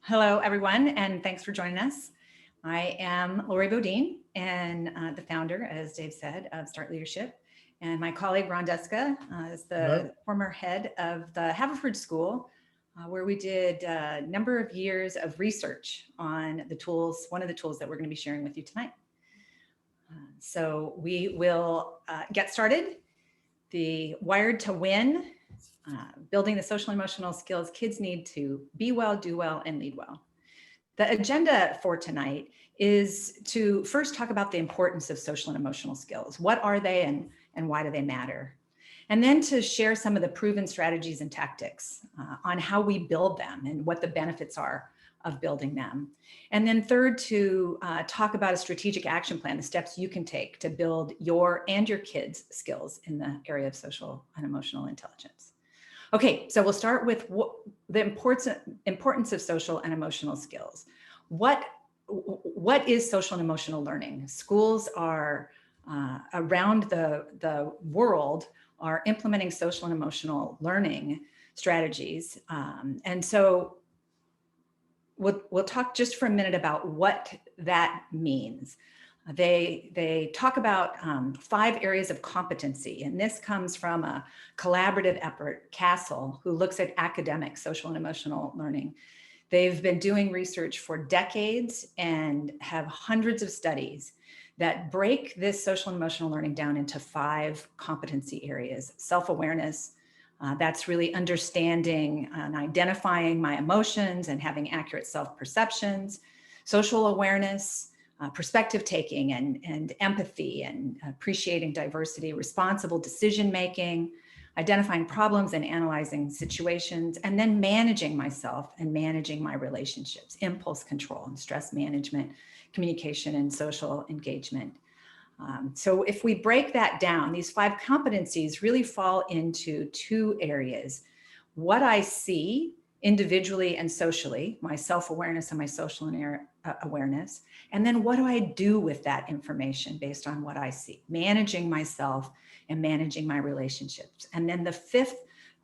Hello, everyone, and thanks for joining us. I am Laurie Bodine, and the founder, as Dave said, of Start Leadership. And my colleague, Ron Duska, is the former head of the Haverford School, where we did a number of years of research on the tools, one of the tools that we're going to be sharing with you tonight. So we will get started. The Wired to Win, building the social and emotional skills kids need to be well, do well, and lead well. The agenda for tonight is to first talk about the importance of social and emotional skills. What are they and why do they matter? And then to share some of the proven strategies and tactics on how we build them and what the benefits are of building them. And then third, to talk about a strategic action plan, the steps you can take to build your and your kids' skills in the area of social and emotional intelligence. Okay, so we'll start with the importance of social and emotional skills. What is social and emotional learning? Schools are around the world are implementing social and emotional learning strategies. And so we'll talk just for a minute about what that means. They talk about 5 areas of competency, and this comes from a collaborative effort, CASTLE, who looks at academic, social and emotional learning. They've been doing research for decades and have hundreds of studies that break this social and emotional learning down into 5 competency areas. Self-awareness, that's really understanding and identifying my emotions and having accurate self-perceptions. Social awareness, perspective taking and empathy and appreciating diversity, responsible decision making, identifying problems and analyzing situations, and then managing myself and managing my relationships, impulse control and stress management, communication and social engagement. So if we break that down, these 5 competencies really fall into 2 areas. What I see individually and socially, my self-awareness and my social awareness, and then what do I do with that information based on what I see, managing myself and managing my relationships. And then the 5th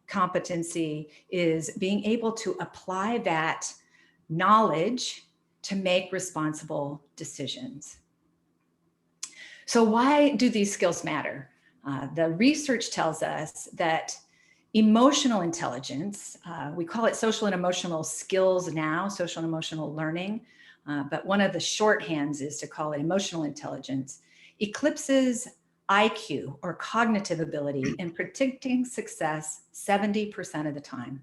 competency is being able to apply that knowledge to make responsible decisions. So why do these skills matter? The research tells us that emotional intelligence, we call it social and emotional skills now, social and emotional learning, but one of the shorthands is to call it emotional intelligence, eclipses IQ or cognitive ability in predicting success 70% of the time.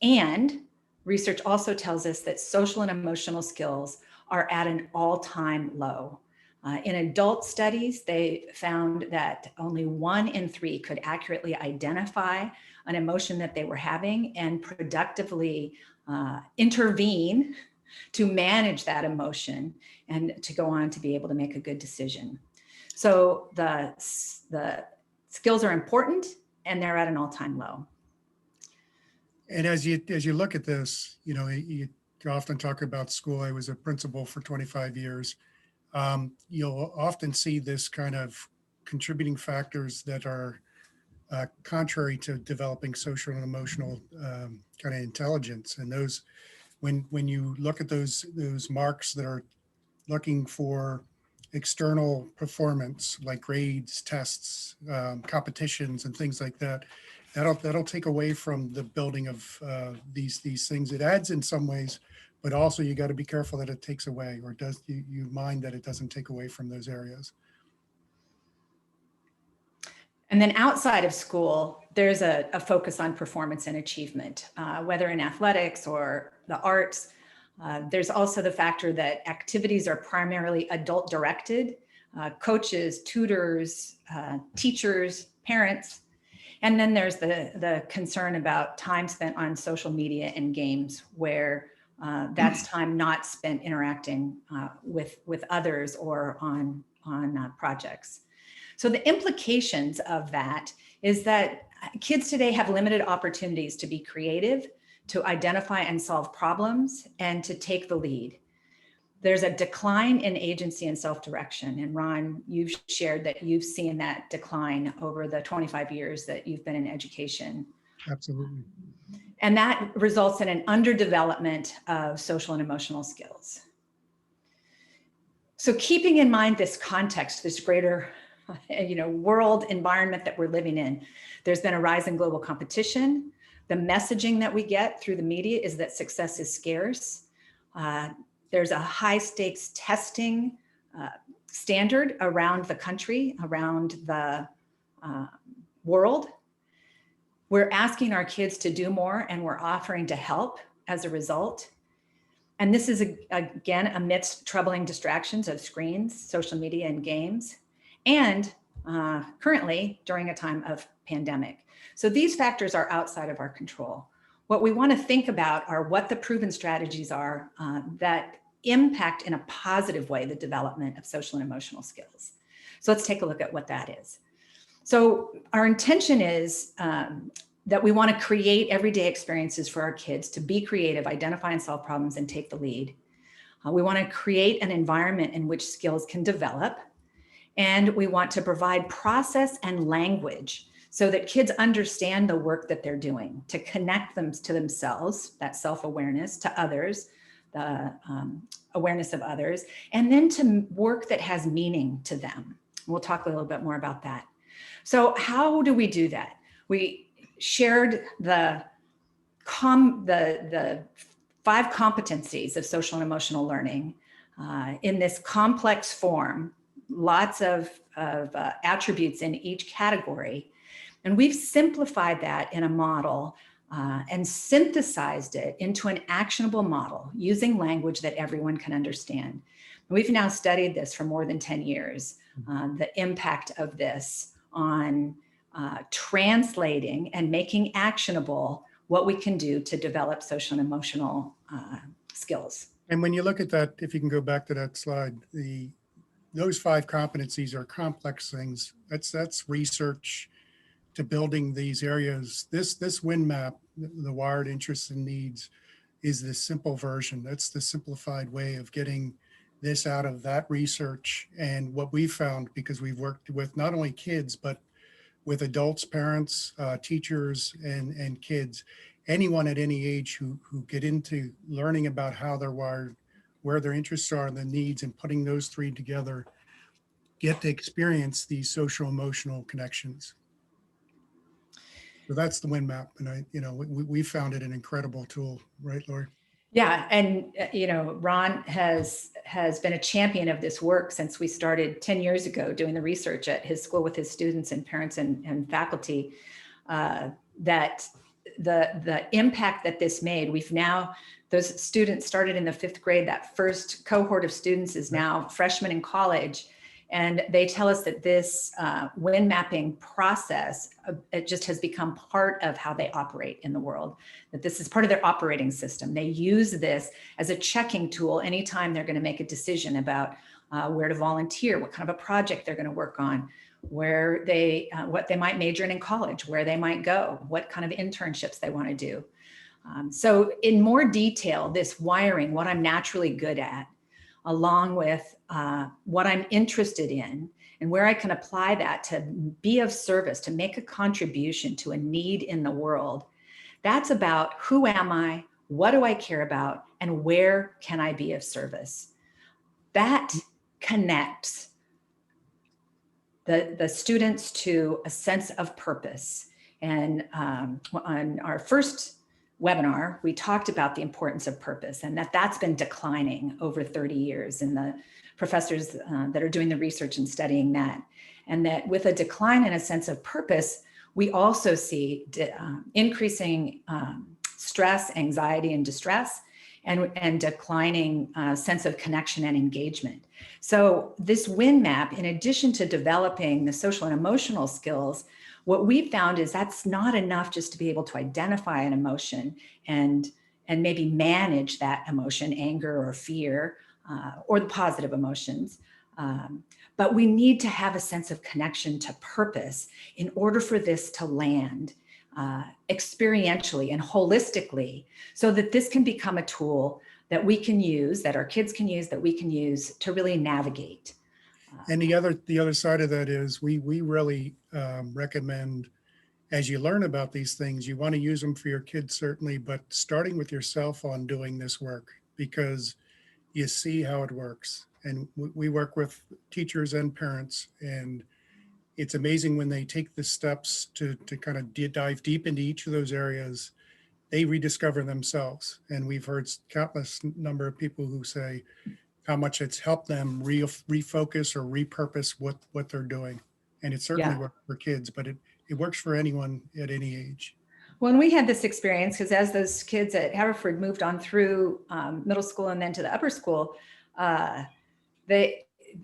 And research also tells us that social and emotional skills are at an all-time low. In adult studies, they found that only 1 in 3 could accurately identify an emotion that they were having and productively intervene to manage that emotion and to go on to be able to make a good decision. So the skills are important and they're at an all-time low. And as you look at this, you often talk about school. I was a principal for 25 years. You'll often see this kind of contributing factors that are contrary to developing social and emotional kind of intelligence. And those, when you look at those marks that are looking for external performance, like grades, tests, competitions, and things like that, that'll take away from the building of these things. It adds in some ways, but also you got to be careful that it takes away, or does you mind that it doesn't take away from those areas. And then outside of school, there's a focus on performance and achievement, whether in athletics or the arts. There's also the factor that activities are primarily adult directed, coaches, tutors, teachers, parents. And then there's the concern about time spent on social media and games, where that's time not spent interacting with others or on projects. So the implications of that is that kids today have limited opportunities to be creative, to identify and solve problems, and to take the lead. There's a decline in agency and self-direction. And Ron, you've shared that you've seen that decline over the 25 years that you've been in education. Absolutely. And that results in an underdevelopment of social and emotional skills. So keeping in mind this context, this greater world environment that we're living in, there's been a rise in global competition. The messaging that we get through the media is that success is scarce. There's a high stakes testing standard around the country, around the world. We're asking our kids to do more, and we're offering to help as a result. And this is, again, amidst troubling distractions of screens, social media, and games, and currently during a time of pandemic. So these factors are outside of our control. What we want to think about are what the proven strategies are that impact in a positive way the development of social and emotional skills. So let's take a look at what that is. So our intention is that we want to create everyday experiences for our kids to be creative, identify and solve problems, and take the lead. We want to create an environment in which skills can develop, and we want to provide process and language so that kids understand the work that they're doing, to connect them to themselves, that self-awareness, to others, the awareness of others, and then to work that has meaning to them. We'll talk a little bit more about that. So how do we do that? We shared the 5 competencies of social and emotional learning in this complex form, lots of attributes in each category. And we've simplified that in a model and synthesized it into an actionable model using language that everyone can understand. We've now studied this for more than 10 years, the impact of this on translating and making actionable what we can do to develop social and emotional skills. And when you look at that, if you can go back to that slide, those 5 competencies are complex things. That's research to building these areas. This Winmap, the wired interests and needs, is the simple version. That's the simplified way of getting this out of that research. And what we found, because we've worked with not only kids, but with adults, parents, teachers, and kids, anyone at any age who get into learning about how they're wired, where their interests are and the needs, and putting those 3 together, get to experience these social emotional connections. So that's the Winmap, and we found it an incredible tool, right, Laurie? Yeah, and Ron has been a champion of this work since we started 10 years ago doing the research at his school with his students and parents and faculty. That the impact that this made, those students started in the 5th grade. That first cohort of students is now freshmen in college. And they tell us that this wind mapping process, it just has become part of how they operate in the world, that this is part of their operating system. They use this as a checking tool anytime they're going to make a decision about where to volunteer, what kind of a project they're going to work on, where what they might major in college, where they might go, what kind of internships they want to do. So in more detail, this wiring, what I'm naturally good at, along with what I'm interested in and where I can apply that to be of service, to make a contribution to a need in the world. That's about who am I, what do I care about, and where can I be of service? That connects the students to a sense of purpose. And on our first webinar, we talked about the importance of purpose and that's been declining over 30 years in the professors that are doing the research and studying that. And that with a decline in a sense of purpose, we also see increasing stress, anxiety, and distress, and declining sense of connection and engagement. So this WIN map, in addition to developing the social and emotional skills, what we found is that's not enough just to be able to identify an emotion and maybe manage that emotion, anger or fear, or the positive emotions. But we need to have a sense of connection to purpose in order for this to land experientially and holistically, so that this can become a tool that we can use, that our kids can use, that we can use to really navigate. And the other side of that is we really recommend as you learn about these things, you want to use them for your kids, certainly, but starting with yourself on doing this work, because you see how it works. And we work with teachers and parents, and it's amazing when they take the steps to kind of dive deep into each of those areas, they rediscover themselves. And we've heard countless number of people who say how much it's helped them refocus or repurpose what they're doing. And it certainly Yeah. works for kids, but it works for anyone at any age. When we had this experience, because as those kids at Haverford moved on through middle school and then to the upper school,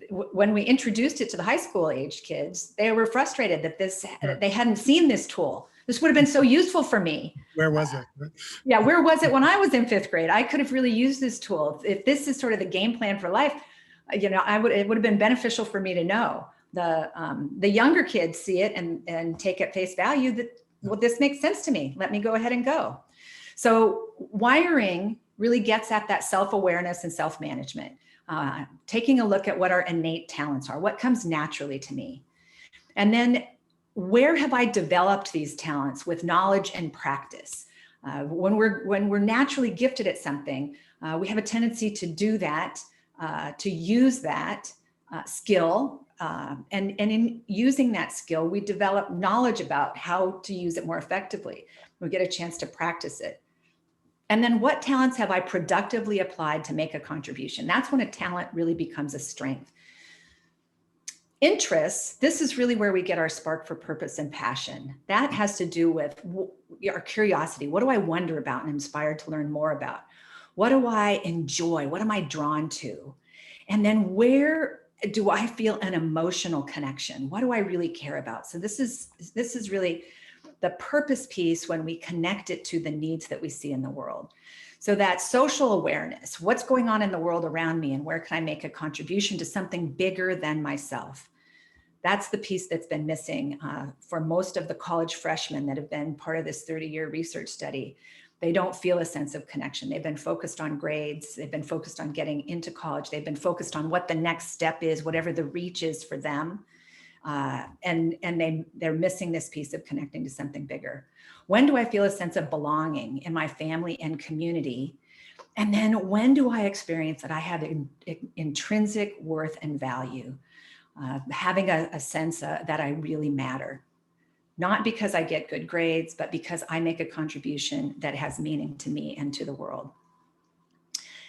when we introduced it to the high school age kids, they were frustrated that they hadn't seen this tool. This would have been so useful for me. Where was it? Yeah, where was it when I was in 5th grade? I could have really used this tool. If this is sort of the game plan for life, it would have been beneficial for me to know. The younger kids see it and take at face value that, well, this makes sense to me. Let me go ahead and go. So wiring really gets at that self-awareness and self-management. Taking a look at what our innate talents are, what comes naturally to me. And then where have I developed these talents with knowledge and practice? When we're naturally gifted at something, we have a tendency to do that, to use that skill. And in using that skill, we develop knowledge about how to use it more effectively. We get a chance to practice it. And then what talents have I productively applied to make a contribution? That's when a talent really becomes a strength. Interests, this is really where we get our spark for purpose and passion. That has to do with our curiosity. What do I wonder about and inspired to learn more about? What do I enjoy? What am I drawn to? And then where do I feel an emotional connection? What do I really care about? So this is really the purpose piece when we connect it to the needs that we see in the world. So that social awareness, what's going on in the world around me and where can I make a contribution to something bigger than myself? That's the piece that's been missing for most of the college freshmen that have been part of this 30-year research study. They don't feel a sense of connection. They've been focused on grades. They've been focused on getting into college. They've been focused on what the next step is, whatever the reach is for them. And they're missing this piece of connecting to something bigger. When do I feel a sense of belonging in my family and community? And then when do I experience that I have intrinsic worth and value? Having a sense that I really matter. Not because I get good grades, but because I make a contribution that has meaning to me and to the world.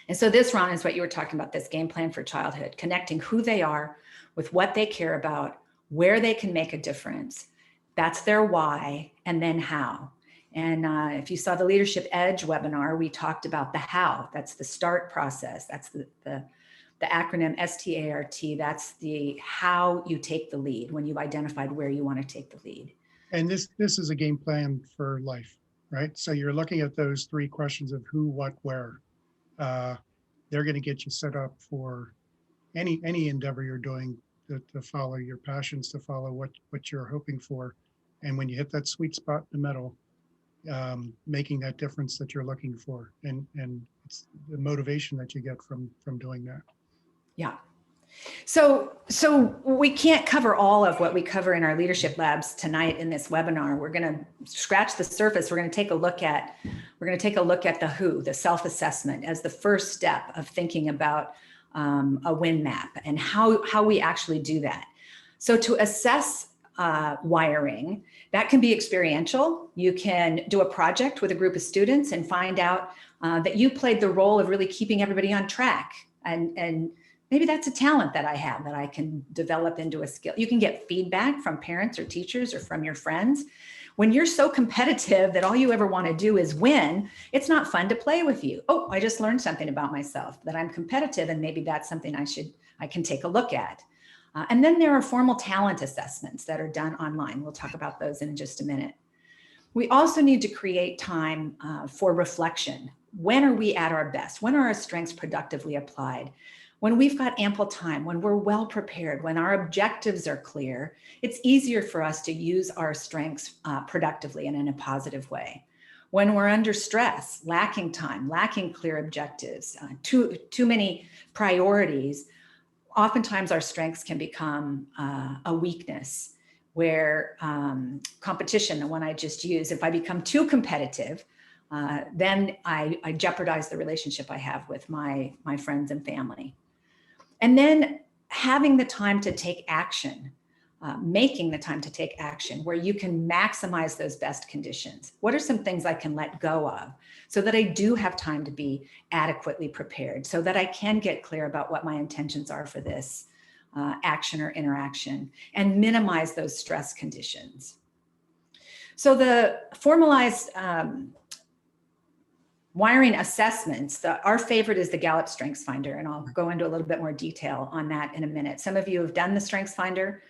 And so this, Ron, is what you were talking about, this game plan for childhood, connecting who they are with what they care about, where they can make a difference. That's their why, and then how. And if you saw the Leadership Edge webinar, we talked about the how. That's the start process. That's the acronym START. That's the how you take the lead when you've identified where you want to take the lead. And this is a game plan for life, right? So you're looking at those 3 questions of who, what, where. They're going to get you set up for any endeavor you're doing to follow your passions, to follow what you're hoping for. And when you hit that sweet spot in the middle, making that difference that you're looking for, and it's the motivation that you get from doing that. Yeah. So we can't cover all of what we cover in our leadership labs tonight in this webinar. We're going to scratch the surface. We're going to take a look at the who, the self-assessment, as the first step of thinking about a Winmap and how we actually do that. So to assess wiring, that can be experiential. You can do a project with a group of students and find out that you played the role of really keeping everybody on track, and maybe that's a talent that I have that I can develop into a skill. You can get feedback from parents or teachers or from your friends. When you're so competitive that all you ever want to do is win, it's not fun to play with you. Oh, I just learned something about myself, that I'm competitive, and maybe that's something I can take a look at. And then there are formal talent assessments that are done online. We'll talk about those in just a minute. We also need to create time for reflection. When are we at our best? When are our strengths productively applied? When we've got ample time, when we're well prepared, when our objectives are clear, it's easier for us to use our strengths productively and in a positive way. When we're under stress, lacking time, lacking clear objectives, too many priorities, oftentimes our strengths can become a weakness. where competition, the one I just used, if I become too competitive, then I jeopardize the relationship I have with my friends and family. And then having the time to take action, making the time to take action where you can maximize those best conditions. What are some things I can let go of so that I do have time to be adequately prepared, so that I can get clear about what my intentions are for this action or interaction, and minimize those stress conditions. So the formalized wiring assessments, our favorite is the Gallup Strengths Finder, and I'll go into a little bit more detail on that in a minute. Some of you have done the Strengths Finder.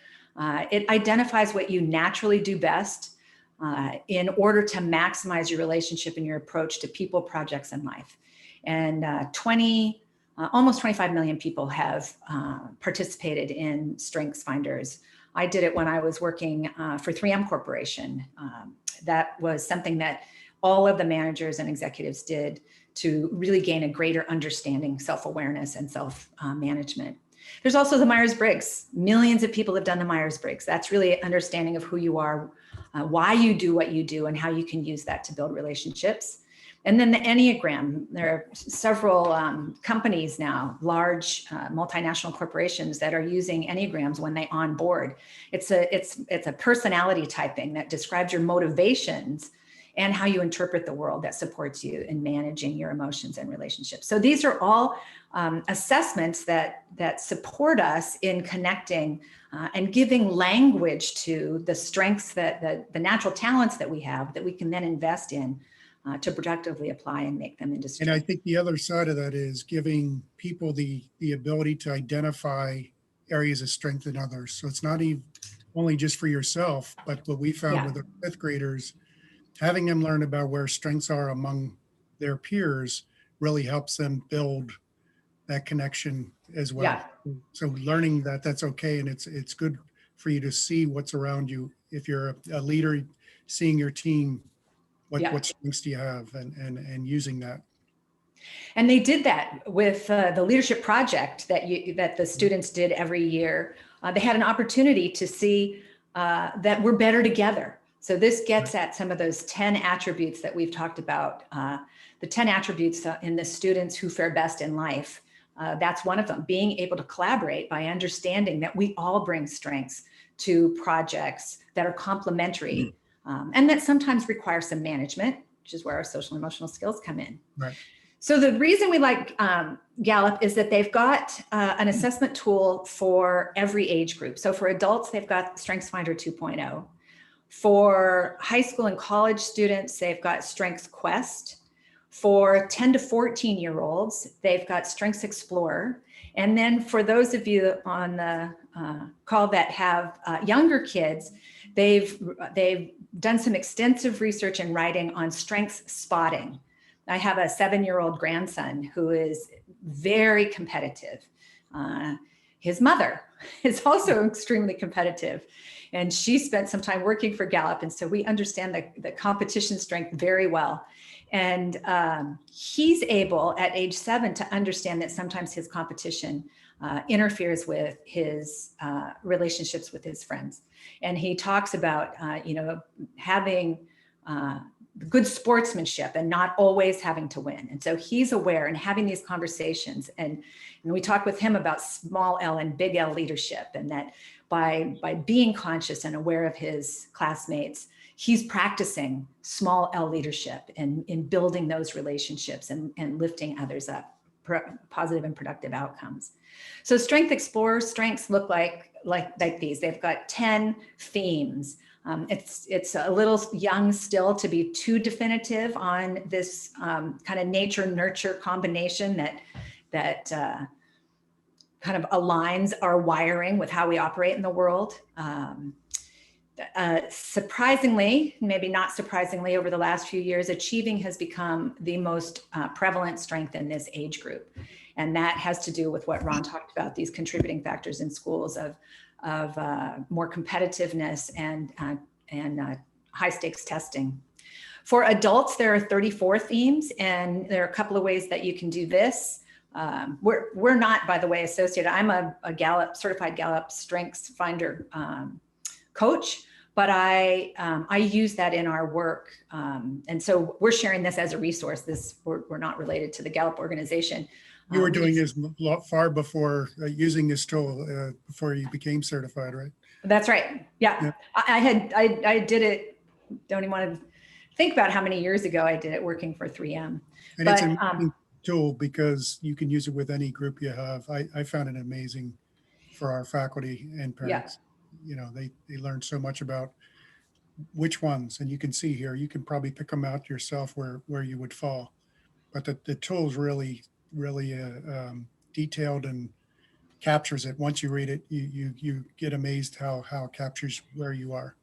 It identifies what you naturally do best in order to maximize your relationship and your approach to people, projects, and life. And almost 25 million people have participated in Strengths Finders. I did it when I was working for 3M Corporation. That was something that all of the managers and executives did to really gain a greater understanding, self-awareness, and self-management. There's also the Myers-Briggs. Millions of people have done the Myers-Briggs. That's really an understanding of who you are, why you do what you do, and how you can use that to build relationships. And then the Enneagram. There are several companies now, large multinational corporations, that are using Enneagrams when they onboard. It's a personality typing that describes your motivations and how you interpret the world, that supports you in managing your emotions and relationships. So these are all assessments that support us in connecting and giving language to the strengths, that the natural talents that we have, that we can then invest in to productively apply and make them into strengths. And I think the other side of that is giving people the ability to identify areas of strength in others. So it's not even only just for yourself, but what we found with our fifth graders, having them learn about where strengths are among their peers really helps them build that connection as well. Yeah. So learning that that's okay, and it's good for you to see what's around you. If you're a leader, seeing your team, what strengths do you have, and using that. And they did that with the leadership project that the students did every year. They had an opportunity to see that we're better together. So this gets at some of those 10 attributes that we've talked about, the 10 attributes in the students who fare best in life. That's one of them, being able to collaborate by understanding that we all bring strengths to projects that are complementary, and that sometimes require some management, which is where our social and emotional skills come in. Right. So the reason we like Gallup is that they've got an assessment tool for every age group. So for adults, they've got StrengthsFinder 2.0. For high school and college students, they've got Strengths Quest. For 10 to 14-year-olds, they've got Strengths Explorer. And then for those of you on the call that have younger kids, they've done some extensive research and writing on Strengths Spotting. I have a 7-year-old grandson who is very competitive. His mother is also extremely competitive, and she spent some time working for Gallup, and so we understand the competition strength very well. And he's able at age 7 to understand that sometimes his competition interferes with his relationships with his friends. And he talks about, having good sportsmanship and not always having to win. And so he's aware and having these conversations. And we talk with him about small L and big L leadership, and that by being conscious and aware of his classmates, he's practicing small L leadership and in building those relationships and lifting others up, positive and productive outcomes. So Strength Explorer strengths look like these. They've got 10 themes. It's a little young still to be too definitive on this kind of nature-nurture combination that kind of aligns our wiring with how we operate in the world. Surprisingly, maybe not surprisingly, over the last few years, achieving has become the most prevalent strength in this age group. And that has to do with what Ron talked about, these contributing factors in schools of more competitiveness and high stakes testing. For adults, there are 34 themes, and there are a couple of ways that you can do this. We're not, by the way, associated. I'm a Gallup certified Gallup Strengths Finder coach, but I use that in our work. And so we're sharing this as a resource. We're not related to the Gallup organization. You were doing this far before using this tool, before you became certified, right? That's right. Yeah. Yeah. I did it. Don't even want to think about how many years ago I did it working for 3M. And it's an amazing tool because you can use it with any group you have. I found it amazing for our faculty and parents. You know, they learn so much about which ones, and you can see here, you can probably pick them out yourself where you would fall. But the tool is really detailed and captures it. Once you read it, you get amazed how it captures where you are.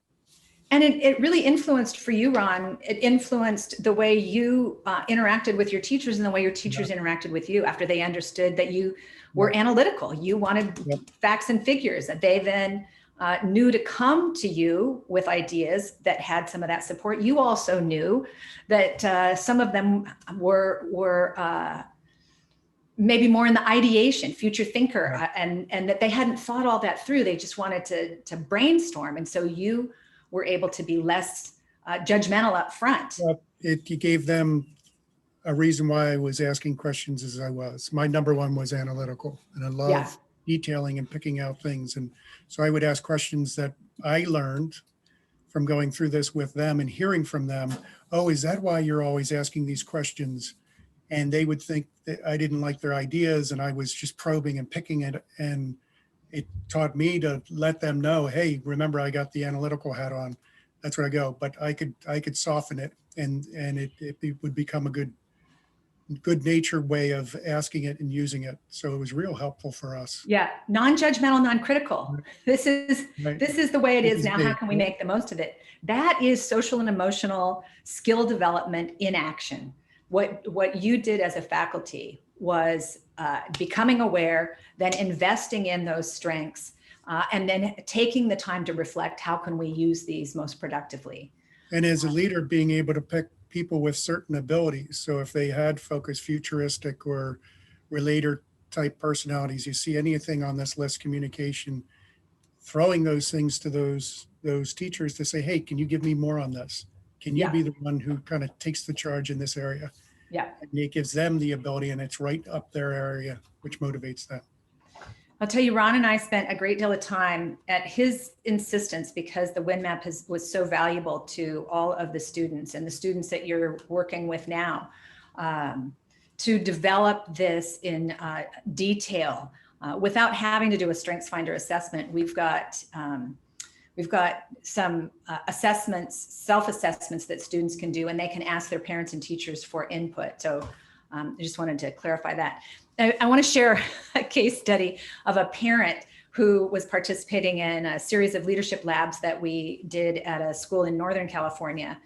And it really influenced for you, Ron. It influenced the way you interacted with your teachers and the way your teachers interacted with you after they understood that you were analytical. You wanted facts and figures, that they then knew to come to you with ideas that had some of that support. You also knew that some of them were maybe more in the ideation, future thinker, and that they hadn't thought all that through. They just wanted to brainstorm. And so you were able to be less judgmental up front. Well, it gave them a reason why I was asking questions as I was. My number one was analytical, and I love detailing and picking out things. And so I would ask questions that I learned from going through this with them and hearing from them. Oh, is that why you're always asking these questions? And they would think that I didn't like their ideas and I was just probing and picking it. And it taught me to let them know, hey, remember, I got the analytical hat on. That's where I go. But I could soften it, and it would become a good natured way of asking it and using it. So it was real helpful for us. Yeah, non-judgmental, non-critical. This is the way it is now. How can we make the most of it? That is social and emotional skill development in action. What you did as a faculty was becoming aware, then investing in those strengths, and then taking the time to reflect, how can we use these most productively? And as a leader, being able to pick people with certain abilities. So if they had focused, futuristic, or relator type personalities, you see anything on this list, communication, throwing those things to those teachers to say, hey, can you give me more on this? Can you be the one who kind of takes the charge in this area? Yeah. And it gives them the ability, and it's right up their area, which motivates them. I'll tell you, Ron and I spent a great deal of time at his insistence, because the Winmap was so valuable to all of the students and the students that you're working with now, to develop this in detail without having to do a StrengthsFinder assessment. We've got some assessments, self-assessments that students can do, and they can ask their parents and teachers for input. So I just wanted to clarify that. I want to share a case study of a parent who was participating in a series of leadership labs that we did at a school in Northern California,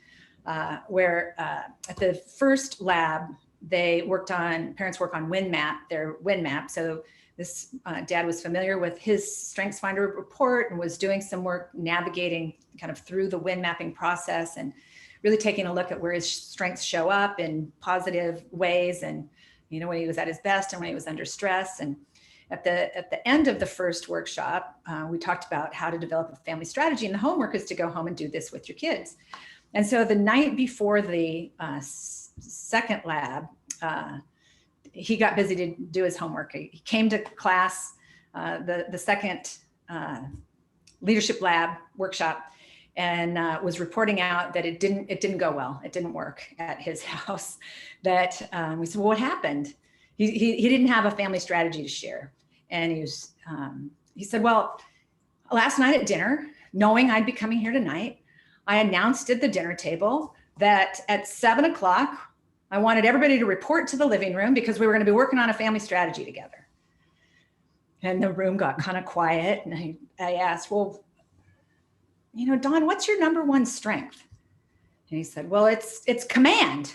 where at the first lab, parents work on their Winmap. So this dad was familiar with his StrengthsFinder report and was doing some work navigating kind of through the Win mapping process and really taking a look at where his strengths show up in positive ways, and when he was at his best and when he was under stress. And at the end of the first workshop, we talked about how to develop a family strategy, and the homework is to go home and do this with your kids. And so the night before the second lab, he got busy to do his homework. He came to class, the second leadership lab workshop, and was reporting out that it didn't go well. It didn't work at his house. That we said, well, what happened? He didn't have a family strategy to share. And he said, well, last night at dinner, knowing I'd be coming here tonight, I announced at the dinner table that at 7 o'clock, I wanted everybody to report to the living room because we were going to be working on a family strategy together. And the room got kind of quiet. And I asked, well, Don, what's your number one strength? And he said, well, it's command.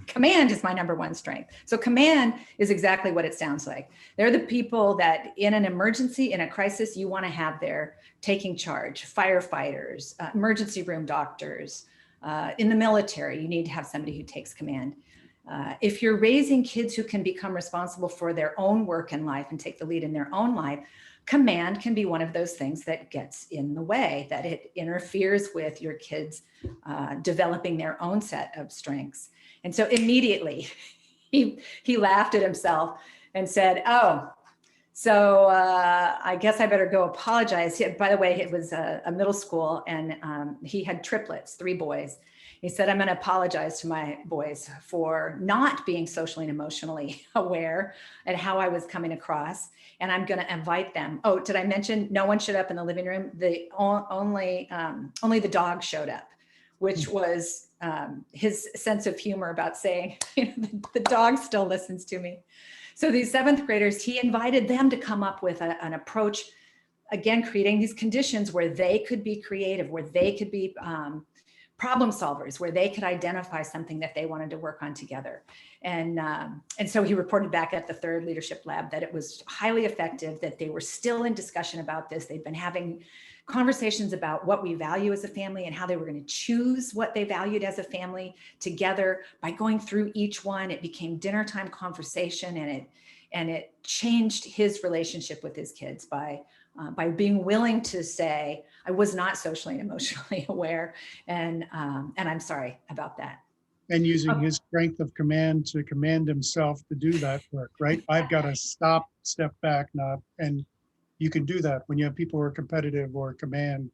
Command is my number one strength. So command is exactly what it sounds like. They're the people that in an emergency, in a crisis, you want to have there taking charge. Firefighters, emergency room doctors, in the military, you need to have somebody who takes command. If you're raising kids who can become responsible for their own work in life and take the lead in their own life, command can be one of those things that gets in the way, that it interferes with your kids developing their own set of strengths. And so immediately he laughed at himself and said, oh, so I guess I better go apologize. By the way, it was a middle school, and he had triplets, 3 boys. He said, I'm going to apologize to my boys for not being socially and emotionally aware and how I was coming across. And I'm going to invite them. Oh, did I mention no one showed up in the living room? Only the dog showed up, which was his sense of humor about saying, the dog still listens to me. So these 7th graders, he invited them to come up with an approach, again, creating these conditions where they could be creative, where they could be problem solvers, where they could identify something that they wanted to work on together. And so he reported back at the 3rd leadership lab that it was highly effective, that they were still in discussion about this. They'd been having conversations about what we value as a family and how they were going to choose what they valued as a family together. By going through each one, it became dinner time conversation, and it changed his relationship with his kids by being willing to say, I was not socially and emotionally aware, and I'm sorry about that. And using his strength of command to command himself to do that work, right? I've got to step back, and you can do that when you have people who are competitive or command.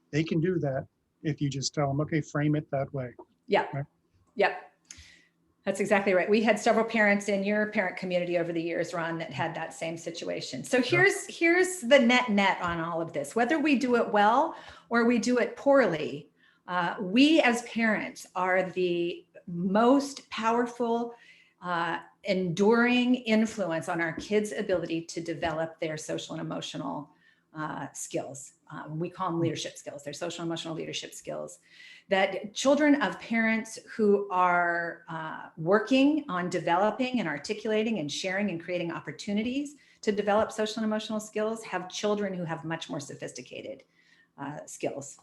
They can do that if you just tell them, okay, frame it that way. Yeah. Right? Yep. That's exactly right. We had several parents in your parent community over the years, Ron, that had that same situation. So here's the net on all of this. Whether we do it well or we do it poorly, we as parents are the most powerful, enduring influence on our kids' ability to develop their social and emotional skills. We call them leadership skills. They're social and emotional leadership skills. That children of parents who are working on developing and articulating and sharing and creating opportunities to develop social and emotional skills have children who have much more sophisticated skills.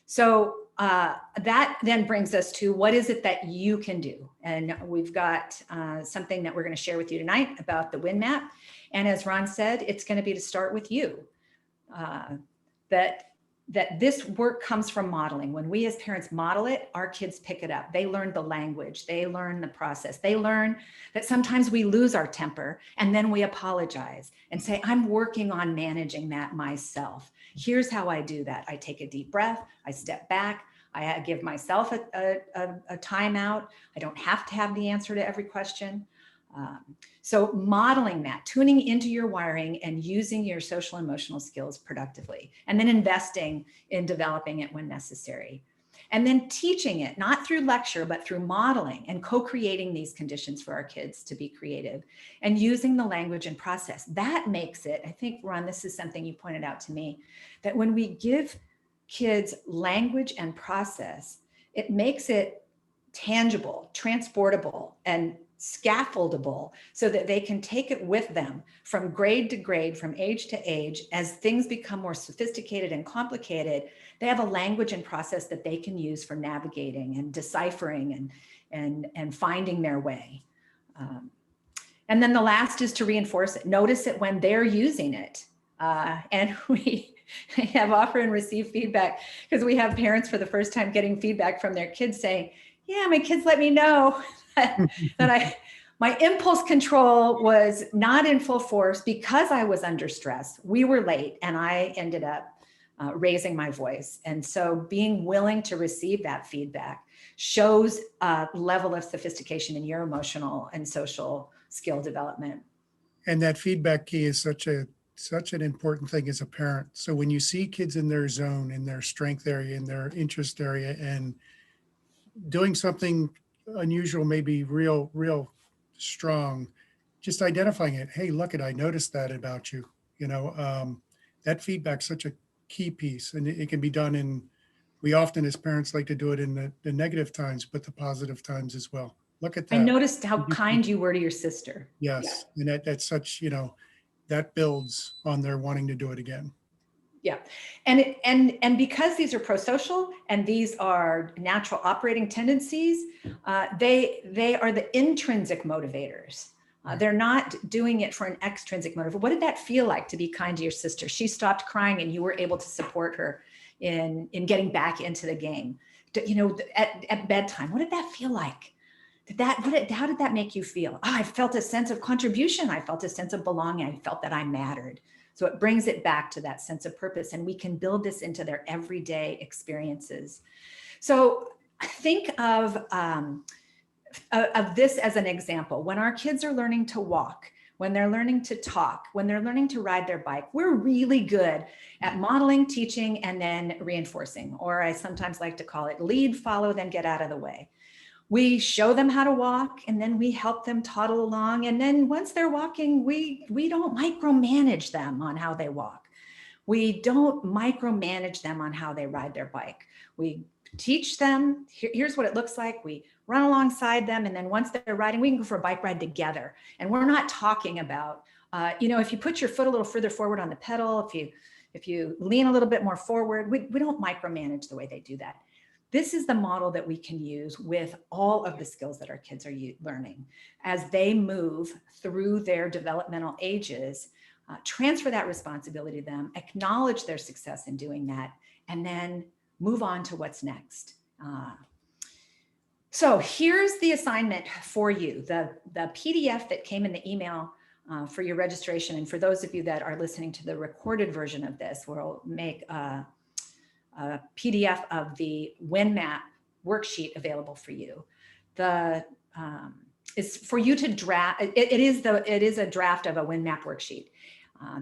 So that then brings us to, what is it that you can do? And we've got something that we're going to share with you tonight about the Winmap. And as Ron said, it's going to be to start with you. That this work comes from modeling. When we as parents model it, our kids pick it up. They learn the language, they learn the process. They learn that sometimes we lose our temper and then we apologize and say, I'm working on managing that myself. Here's how I do that. I take a deep breath, I step back, I give myself a timeout. I don't have to have the answer to every question. So modeling that, tuning into your wiring and using your social and emotional skills productively, and then investing in developing it when necessary. And then teaching it, not through lecture, but through modeling and co-creating these conditions for our kids to be creative and using the language and process. That makes it, I think, Ron, this is something you pointed out to me, that when we give kids language and process, it makes it tangible, transportable, and scaffoldable so that they can take it with them from grade to grade, from age to age. As things become more sophisticated and complicated, they have a language and process that they can use for navigating and deciphering and finding their way. And then the last is to reinforce it. Notice it when they're using it. And we have often received feedback because we have parents for the first time getting feedback from their kids saying, yeah, my kids let me know that my impulse control was not in full force because I was under stress. We were late and I ended up raising my voice. And so being willing to receive that feedback shows a level of sophistication in your emotional and social skill development. And that feedback key is such an important thing as a parent. So when you see kids in their zone, in their strength area, in their interest area, and doing something unusual, maybe real strong, just identifying it. Hey, look, I noticed that about you. That feedback's such a key piece, and it can be done we often as parents like to do it in the negative times, but the positive times as well. Look at that. I noticed how kind you were to your sister. Yes. Yeah. And that's such, that builds on their wanting to do it again. Yeah. And because these are pro-social and these are natural operating tendencies, they are the intrinsic motivators. They're not doing it for an extrinsic motive. What did that feel like to be kind to your sister? She stopped crying and you were able to support her in getting back into the game. At bedtime, what did that feel like? How did that make you feel? Oh, I felt a sense of contribution. I felt a sense of belonging. I felt that I mattered. So it brings it back to that sense of purpose, and we can build this into their everyday experiences. So think of this as an example. When our kids are learning to walk, when they're learning to talk, when they're learning to ride their bike, we're really good at modeling, teaching, and then reinforcing, or I sometimes like to call it lead, follow, then get out of the way. We show them how to walk, and then we help them toddle along. And then once they're walking, we don't micromanage them on how they walk. We don't micromanage them on how they ride their bike. We teach them, here's what it looks like. We run alongside them. And then once they're riding, we can go for a bike ride together. And we're not talking about, if you put your foot a little further forward on the pedal, if you lean a little bit more forward, we don't micromanage the way they do that. This is the model that we can use with all of the skills that our kids are learning as they move through their developmental ages. Transfer that responsibility to them, acknowledge their success in doing that, and then move on to what's next. So here's the assignment for you. The PDF that came in the email for your registration, and for those of you that are listening to the recorded version of this, we'll make a PDF of the Winmap worksheet available for you. Is for you to draft. It is a draft of a Winmap worksheet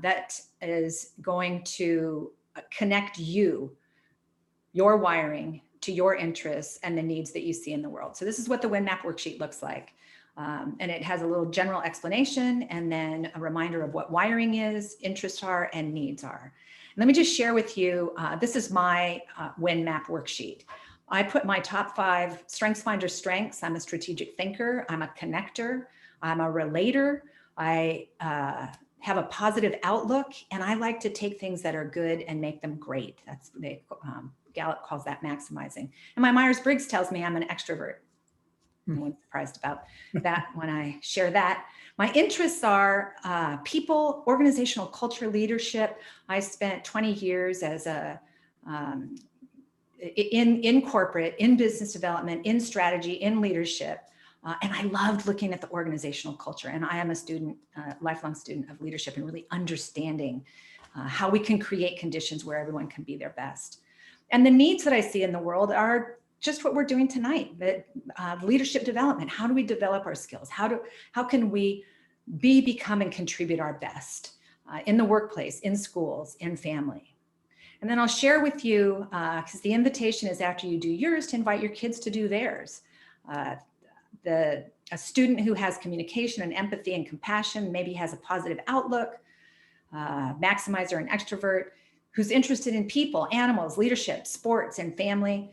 that is going to connect your wiring to your interests and the needs that you see in the world. So this is what the Winmap worksheet looks like. And it has a little general explanation and then a reminder of what wiring is, interests are, and needs are. Let me just share with you, this is my Winmap worksheet. I put my top 5 StrengthsFinder strengths. I'm a strategic thinker. I'm a connector. I'm a relator. I have a positive outlook, and I like to take things that are good and make them great. That's Gallup calls that maximizing. And my Myers-Briggs tells me I'm an extrovert. No one's surprised about that when I share that. My interests are people, organizational culture, leadership. I spent 20 years as in corporate, in business development, in strategy, in leadership. And I loved looking at the organizational culture. And I am a student, lifelong student of leadership, and really understanding how we can create conditions where everyone can be their best. And the needs that I see in the world are just what we're doing tonight, but leadership development. How do we develop our skills? How can we become and contribute our best in the workplace, in schools, in family? And then I'll share with you, because the invitation is after you do yours, to invite your kids to do theirs. A student who has communication and empathy and compassion, maybe has a positive outlook, maximizer and extrovert, who's interested in people, animals, leadership, sports, and family.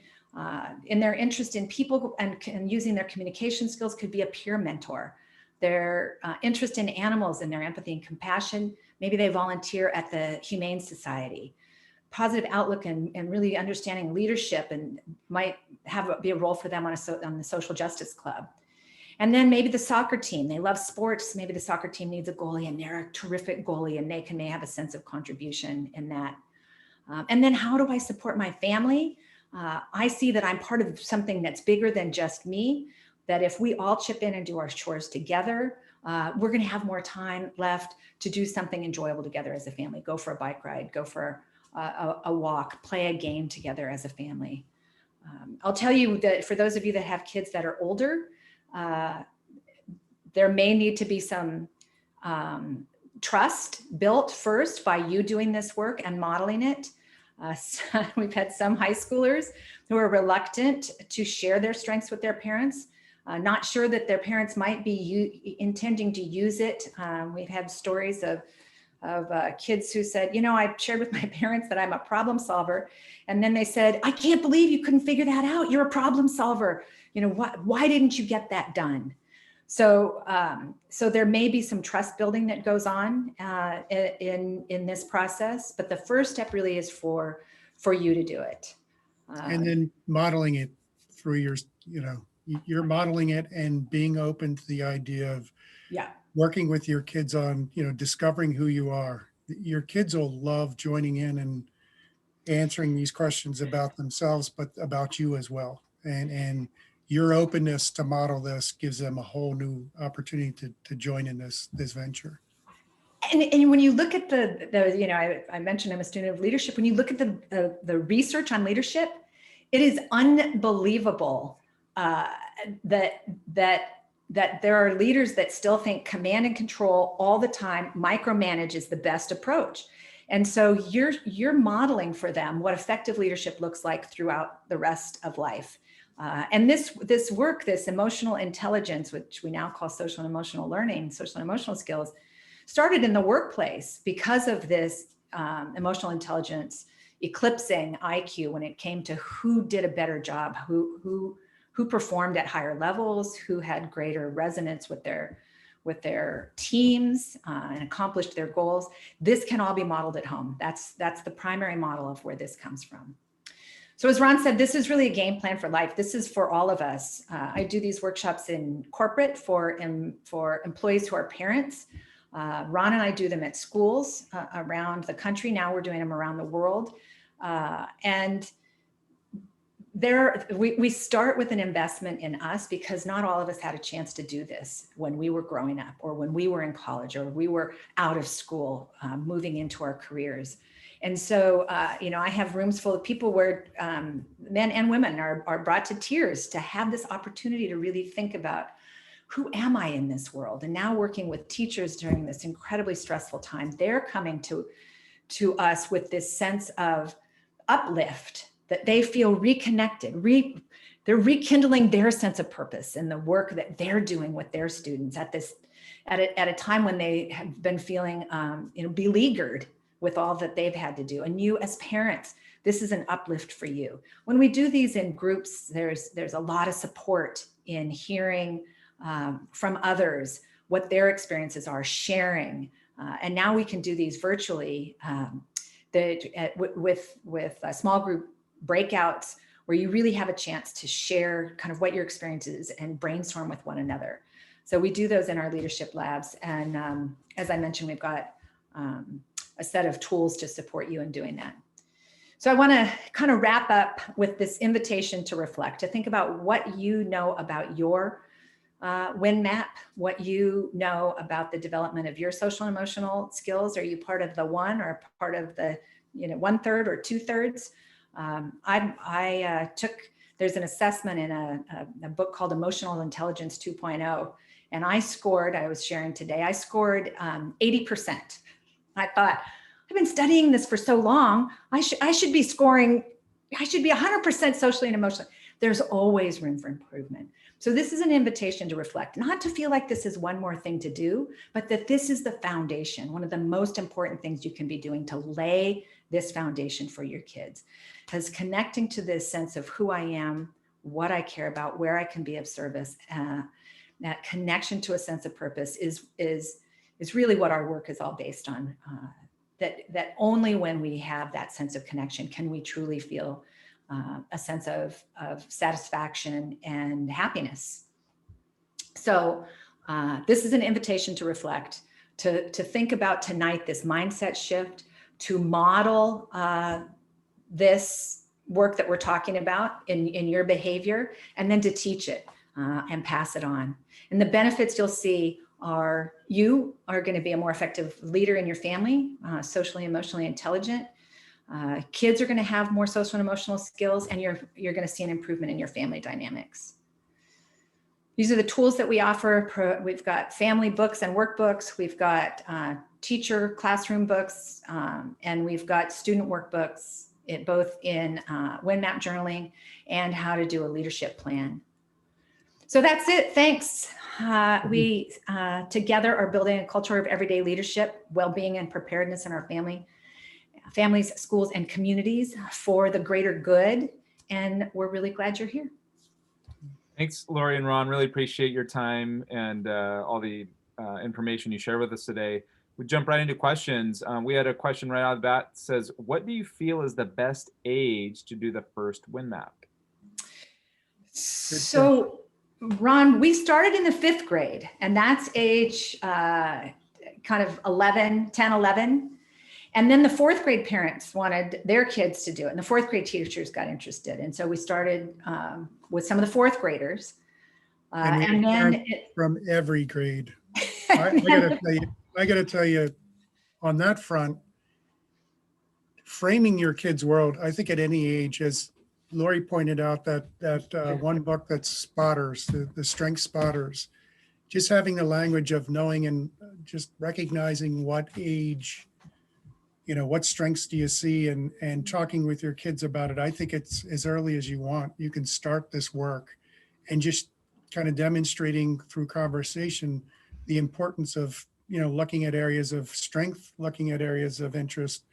In their interest in people and using their communication skills, could be a peer mentor. Their interest in animals and their empathy and compassion, maybe they volunteer at the Humane Society. Positive outlook and really understanding leadership, and might be a role for them on the social justice club. And then maybe the soccer team, they love sports. Maybe the soccer team needs a goalie, and they're a terrific goalie, and may have a sense of contribution in that. And then how do I support my family? I see that I'm part of something that's bigger than just me, that if we all chip in and do our chores together, we're going to have more time left to do something enjoyable together as a family. Go for a bike ride, go for a walk, play a game together as a family. I'll tell you that for those of you that have kids that are older, there may need to be some trust built first by you doing this work and modeling it. We've had some high schoolers who are reluctant to share their strengths with their parents, not sure that their parents might be intending to use it. We've had stories of kids who said, I shared with my parents that I'm a problem solver. And then they said, I can't believe you couldn't figure that out. You're a problem solver. Why didn't you get that done? So there may be some trust building that goes on in this process, but the first step really is for you to do it. And then modeling it through you're modeling it and being open to the idea of working with your kids on, discovering who you are. Your kids will love joining in and answering these questions about themselves, but about you as well. And your openness to model this gives them a whole new opportunity to join in this venture. And when you look at I mentioned I'm a student of leadership. When you look at the research on leadership, it is unbelievable that there are leaders that still think command and control all the time, micromanage is the best approach. And so you're modeling for them what effective leadership looks like throughout the rest of life. And this work, this emotional intelligence, which we now call social and emotional learning, social and emotional skills, started in the workplace because of this emotional intelligence eclipsing IQ when it came to who did a better job, who performed at higher levels, who had greater resonance with their teams and accomplished their goals. This can all be modeled at home. That's the primary model of where this comes from. So as Ron said, this is really a game plan for life. This is for all of us. I do these workshops in corporate for employees who are parents. Ron and I do them at schools around the country. Now we're doing them around the world. And we start with an investment in us because not all of us had a chance to do this when we were growing up or when we were in college or we were out of school, moving into our careers. And so, I have rooms full of people where men and women are brought to tears to have this opportunity to really think about, who am I in this world? And now working with teachers during this incredibly stressful time, they're coming to us with this sense of uplift, that they feel reconnected. They're rekindling their sense of purpose in the work that they're doing with their students at a time when they have been feeling beleaguered with all that they've had to do. And you as parents, this is an uplift for you. When we do these in groups, there's a lot of support in hearing from others what their experiences are, sharing. And now we can do these virtually with small group breakouts where you really have a chance to share kind of what your experience is and brainstorm with one another. So we do those in our leadership labs. And as I mentioned, we've got a set of tools to support you in doing that. So I want to kind of wrap up with this invitation to reflect, to think about what you know about your Winmap, what you know about the development of your social and emotional skills. Are you part of the 1 or part of the 1/3 or 2/3? There's an assessment in a book called Emotional Intelligence 2.0, and I was sharing today, I scored 80%. I thought, I've been studying this for so long, I should be 100% socially and emotionally. There's always room for improvement. So this is an invitation to reflect, not to feel like this is one more thing to do, but that this is the foundation, one of the most important things you can be doing to lay this foundation for your kids, because connecting to this sense of who I am, what I care about, where I can be of service, that connection to a sense of purpose is really what our work is all based on. That only when we have that sense of connection can we truly feel a sense of satisfaction and happiness. So this is an invitation to reflect, to think about tonight this mindset shift, to model this work that we're talking about in your behavior, and then to teach it and pass it on. And the benefits you'll see are you are going to be a more effective leader in your family, socially, emotionally intelligent. Kids are going to have more social and emotional skills, and you're going to see an improvement in your family dynamics. These are the tools that we offer. We've got family books and workbooks. We've got teacher classroom books, and we've got student workbooks, both in Winmap journaling and how to do a leadership plan. So that's it. Thanks. We together are building a culture of everyday leadership, well-being, and preparedness in our families, schools, and communities for the greater good. And we're really glad you're here. Thanks, Laurie and Ron. Really appreciate your time and all the information you share with us today. We jump right into questions. We had a question right out of the bat that says, what do you feel is the best age to do the first Winmap? So Ron, we started in the 5th grade, and that's age kind of 11, 10, 11. And then the 4th grade parents wanted their kids to do it. And the 4th grade teachers got interested. And so we started with some of the 4th graders. And then from every grade. I gotta tell you, on that front, framing your kid's world, I think at any age, as Laurie pointed out, that one book that's Spotters, the Strength Spotters, just having the language of knowing and just recognizing what age, what strengths do you see, and talking with your kids about it. I think it's as early as you want. You can start this work and just kind of demonstrating through conversation the importance of, looking at areas of strength, looking at areas of interest,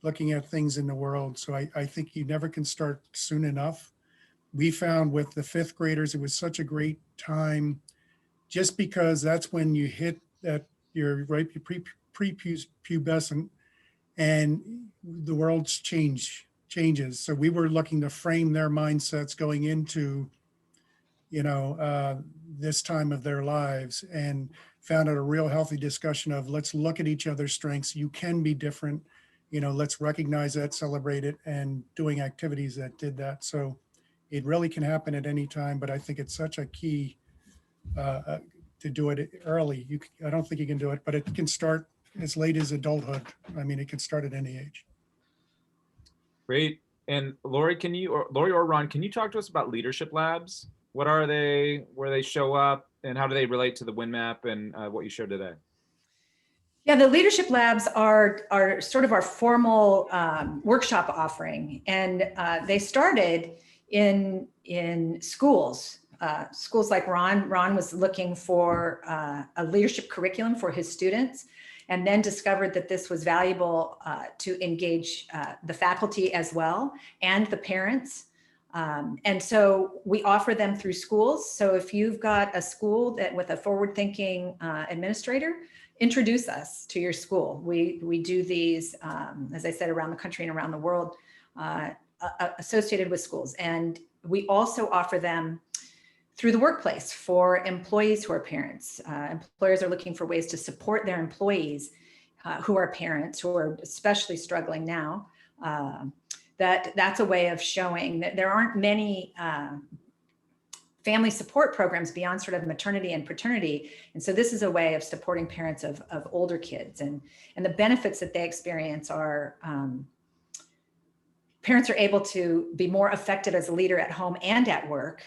looking at things in the world. So I think you never can start soon enough. We found with the 5th graders, it was such a great time, just because that's when you hit that you're right prepubescent, and the world's changes. So we were looking to frame their mindsets going into, this time of their lives, and found out a real healthy discussion of, let's look at each other's strengths. You can be different, let's recognize that, celebrate it, and doing activities that did that. So it really can happen at any time, but I think it's such a key to do it early. I don't think you can do it, but it can start as late as adulthood. I mean, it can start at any age. Great. And Laurie, Laurie or Ron, can you talk to us about leadership labs? What are they, where they show up, and how do they relate to the Winmap and what you showed today? Yeah, the leadership labs are sort of our formal workshop offering, and they started in schools. Schools like Ron was looking for a leadership curriculum for his students, and then discovered that this was valuable to engage the faculty as well, and the parents. And so we offer them through schools. So if you've got a school that with a forward-thinking administrator, introduce us to your school. We do these, as I said, around the country and around the world, associated with schools. And we also offer them through the workplace for employees who are parents. Employers are looking for ways to support their employees who are parents, who are especially struggling now. That's a way of showing that there aren't many family support programs beyond sort of maternity and paternity. And so this is a way of supporting parents of older kids, and the benefits that they experience are parents are able to be more effective as a leader at home and at work.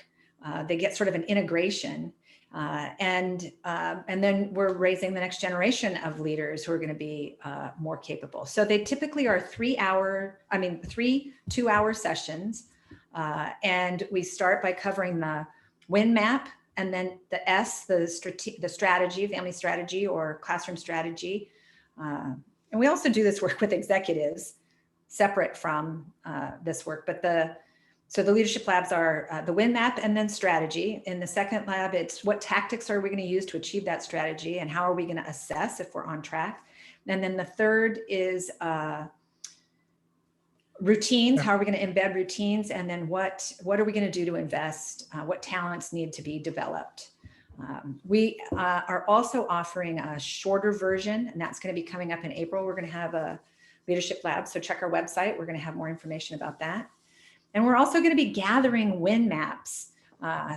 They get sort of an integration, and then we're raising the next generation of leaders who are going to be more capable. So they typically are 3 2-hour sessions, and we start by covering the Winmap, and then the S, the strategy, family strategy or classroom strategy. And we also do this work with executives separate from this work, but so the leadership labs are the Winmap and then strategy. In the second lab, it's what tactics are we going to use to achieve that strategy, and how are we going to assess if we're on track. And then the third is routines. How are we going to embed routines? And then what are we going to do to invest? What talents need to be developed? We are also offering a shorter version, and that's going to be coming up in April. We're going to have a leadership lab, so check our website. We're going to have more information about that. And we're also going to be gathering Winmaps.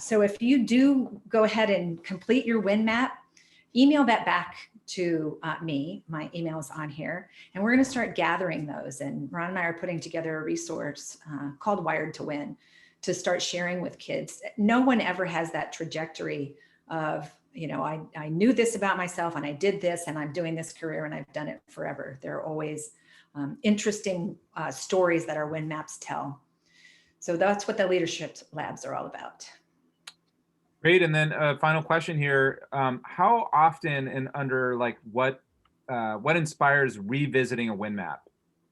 So if you do go ahead and complete your Winmap, email that back to me. My email is on here, and we're going to start gathering those. And Ron and I are putting together a resource called Wired to Win to start sharing with kids. No one ever has that trajectory of, I knew this about myself, and I did this, and I'm doing this career, and I've done it forever. There are always interesting stories that our Winmaps tell. So that's what the leadership labs are all about. Great. And then a final question here. How often and under what inspires revisiting a Winmap?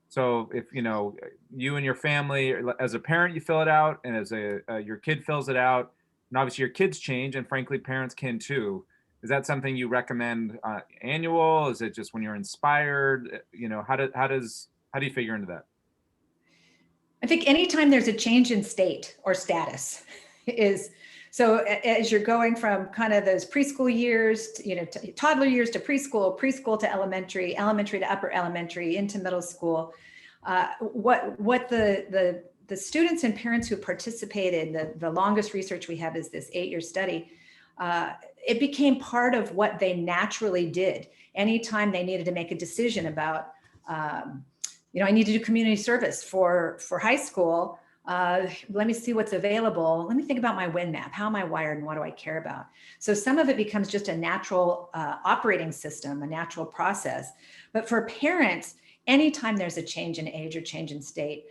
So if, you and your family, as a parent, you fill it out, and as your kid fills it out, and obviously your kids change, and frankly, parents can too. Is that something you recommend annual? Is it just when you're inspired? How do you figure into that? I think anytime there's a change in state or status is So as you're going from kind of those preschool years, to toddler years to preschool, preschool to elementary, elementary to upper elementary, into middle school, what the students and parents who participated, the longest research we have is this 8-year study. It became part of what they naturally did. Anytime they needed to make a decision about, I need to do community service for high school. Let me see what's available. Let me think about my Winmap. How am I wired and what do I care about? So some of it becomes just a natural operating system, a natural process. But for parents, anytime there's a change in age or change in state,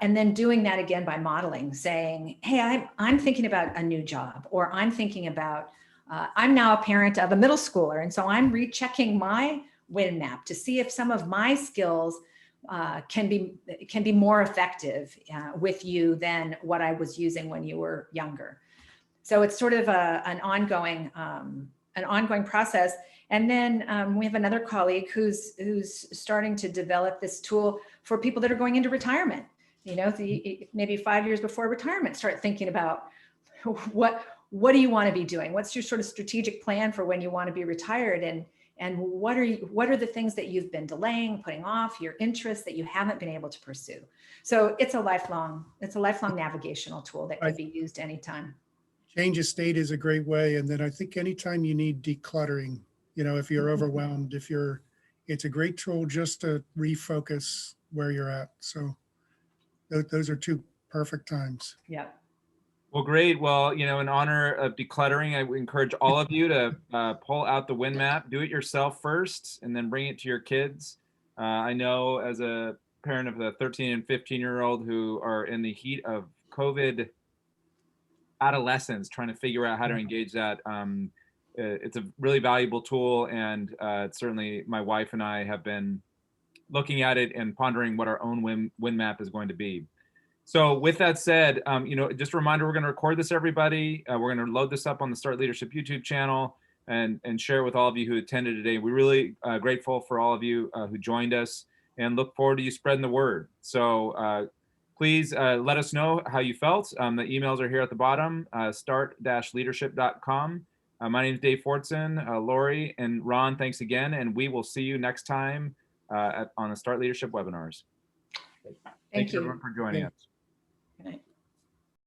and then doing that again by modeling, saying, hey, I'm thinking about a new job, or I'm thinking about, I'm now a parent of a middle schooler. And so I'm rechecking my Winmap to see if some of my skills can be more effective with you than what I was using when you were younger. So it's sort of an ongoing process. And then we have another colleague who's starting to develop this tool for people that are going into retirement. Maybe 5 years before retirement, start thinking about what do you want to be doing? What's your sort of strategic plan for when you want to be retired? And what are the things that you've been delaying, putting off, your interests that you haven't been able to pursue? So it's a lifelong navigational tool that can be used anytime. Change of state is a great way. And then I think anytime you need decluttering, if you're overwhelmed, it's a great tool just to refocus where you're at. So those are two perfect times. Yeah. Well, great. Well, in honor of decluttering, I would encourage all of you to pull out the Winmap, do it yourself first, and then bring it to your kids. I know as a parent of the 13 and 15-year-old who are in the heat of COVID adolescence, trying to figure out how to engage that. It's a really valuable tool, and certainly my wife and I have been looking at it and pondering what our own Winmap is going to be. So with that said, just a reminder, we're going to record this, everybody. We're going to load this up on the Start Leadership YouTube channel and share it with all of you who attended today. We're really grateful for all of you who joined us, and look forward to you spreading the word. So please let us know how you felt. The emails are here at the bottom, start-leadership.com. My name is Dave Fortson. Laurie and Ron, thanks again. And we will see you next time on the Start Leadership webinars. Thank you everyone for joining us. Good night.